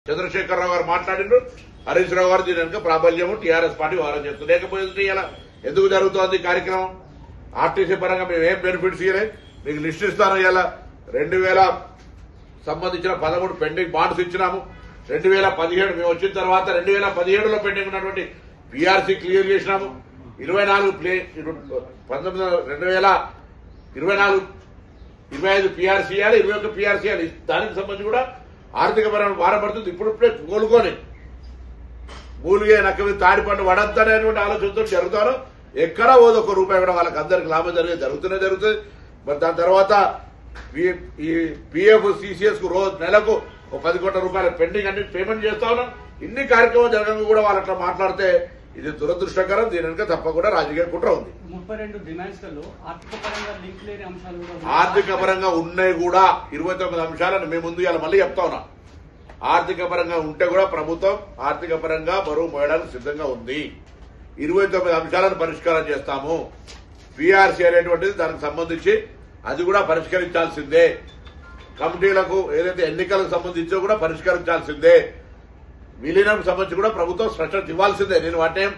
చంద్రశేఖరరావు గారు మాట్లాడిండ్రు. హరీష్ రావు గారు దీని వెనుక ప్రాబల్యము టీఆర్ఎస్ పార్టీ వారం చేస్తుంది. లేకపోతే ఇలా ఎందుకు జరుగుతోంది కార్యక్రమం? ఆర్టీసీ పరంగా మేము ఏం బెనిఫిట్స్ ఇవ్వలేదు. మీకు లిస్ట్ ఇస్తాను. ఇలా 2000 సంబంధించిన 13 పెండింగ్ బాండ్స్ ఇచ్చినాము. 2017 మేము వచ్చిన తర్వాత 2017లో పెండింగ్ ఉన్నటువంటి పీఆర్సీ క్లియర్ చేసినాము. 25 పీఆర్సీ ఇవ్వాలి, 21 పీఆర్సీ ఇవ్వాలి. దానికి సంబంధించి కూడా ఆర్థిక పరమైన భారం పడుతుంది. ఇప్పుడిప్పుడే కోలుకొని మూలిగే నక్క మీద తాడి పండు వడద్దనేటువంటి ఆలోచనతో జరుగుతారు. ఎక్కడా పోదు ఒక్క రూపాయి కూడా వాళ్ళకి అందరికి లాభం జరుగుతుంది. మరి దాని తర్వాత ఈ పిఎఫ్ సిసిఎస్ కు రోజు నెలకు 10 కోట్ల రూపాయల పెండింగ్ అన్ని పేమెంట్ చేస్తా ఉన్నాం. ఇన్ని కార్యక్రమాలు జరగంగా కూడా వాళ్ళు అట్లా మాట్లాడితే ఇది దురదృష్టకరం. దీని వెనుక తప్పకుండా రాజకీయ కుట్ర ఉంది. 32 డిమాండ్స్ లలో ఆర్థిక పరంగా ఉన్నాయి కూడా 29 అంశాలను మేము ముందు ఇలా మళ్ళీ చెప్తా ఉన్నా. ఆర్థిక పరంగా ఉంటే కూడా ప్రభుత్వం ఆర్థిక పరంగా బరువు మోయడానికి సిద్ధంగా ఉంది. 29 అంశాలను పరిష్కారం చేస్తాము. పీఆర్సీ అనేటువంటిది దానికి సంబంధించి అది కూడా పరిష్కరించాల్సిందే. కమిటీలకు ఏదైతే ఎన్నికలకు సంబంధించో కూడా పరిష్కరించాల్సిందే. విలీనంకు సంబంధించి కూడా ప్రభుత్వం స్పష్టత ఇవ్వాల్సిందే. నేను వాటిని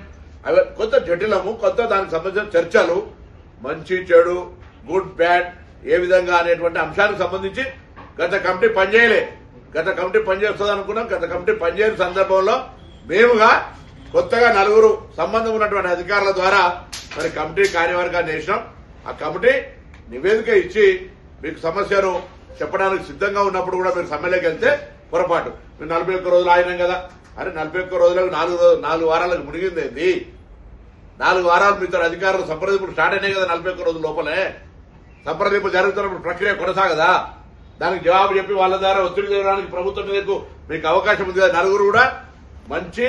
కొంత జటిలము, కొంత దానికి సంబంధించిన చర్చలు, మంచి చెడు, గుడ్ బ్యాడ్ ఏ విధంగా అనేటువంటి అంశానికి సంబంధించి గత కమిటీ పనిచేయలే. గత కమిటీ పనిచేస్తుంది అనుకున్నాం. గత కమిటీ పనిచేయని సందర్భంలో మేముగా కొత్తగా 4 సంబంధం ఉన్నటువంటి అధికారుల ద్వారా మరి కమిటీ కార్యవర్గాన్ని వేసినాం. ఆ కమిటీ నివేదిక ఇచ్చి మీకు సమస్యను చెప్పడానికి సిద్ధంగా ఉన్నప్పుడు కూడా మీరు సమ్మెలోకి వెళ్తే పొరపాటు. మీరు 41 రోజులు ఆగినాం కదా. అరే 41 రోజులకు 4 వారాలకు మునిగిందేంది? 4 వారాలు మీతో అధికారులు సంప్రదింపులు స్టార్ట్ అయినాయి కదా. 41 రోజుల లోపలే సంప్రదింపులు జరుగుతున్నప్పుడు ప్రక్రియ కొనసాగదా? దానికి జవాబు చెప్పి వాళ్ళ ద్వారా ఒత్తిడి చేయడానికి ప్రభుత్వం మీదకు మీకు అవకాశం ఉంది కదా. 4 కూడా మంచి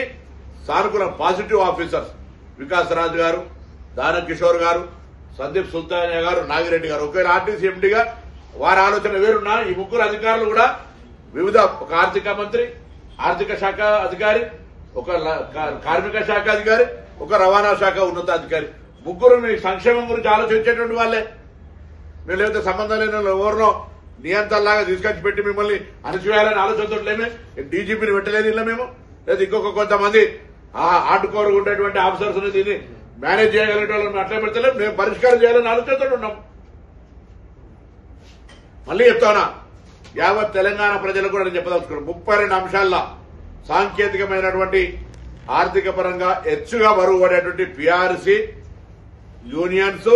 సానుకూల పాజిటివ్ ఆఫీసర్స్, వికాస్ రాజు గారు, దాన కిషోర్ గారు, సందీప్ సుల్తానియా గారు, నాగిరెడ్డి గారు. ఒకవేళ ఆర్టీసీ ఎండీగా వారి ఆలోచన వేరున్నా ఈ 3 అధికారులు కూడా వివిధ, ఒక ఆర్థిక మంత్రి, ఆర్థిక శాఖ అధికారి, ఒక కార్మిక శాఖ అధికారి, ఒక రవాణా శాఖ ఉన్నతాధికారి, 3 మీ సంక్షేమం గురించి ఆలోచించేటువంటి వాళ్ళే. మేము లేకపోతే సంబంధం లేని ఎవరినో నియంత్రణలాగా తీసుకొచ్చి పెట్టి మిమ్మల్ని అణచివేయాలని ఆలోచనతో లేమే. డీజీపీని పెట్టలేదు ఇలా మేము. లేదా ఇంకొక కొంతమంది ఆటుకోరుగా ఉండేటువంటి ఆఫీసర్స్ దీన్ని మేనేజ్ చేయగలిగే వాళ్ళని అట్లా పెడతలేదు. మేము పరిష్కారం చేయాలని ఆలోచనతో ఉన్నాం. మళ్ళీ చెప్తానా, యావత్ తెలంగాణ ప్రజలకు కూడా నేను చెప్పదలుచుకున్నాను. 32 అంశాల్లో సాంకేతికమైనటువంటి ఆర్థిక పరంగా హెచ్చుగా బరువు పడేటువంటి పీఆర్సీ యూనియన్స్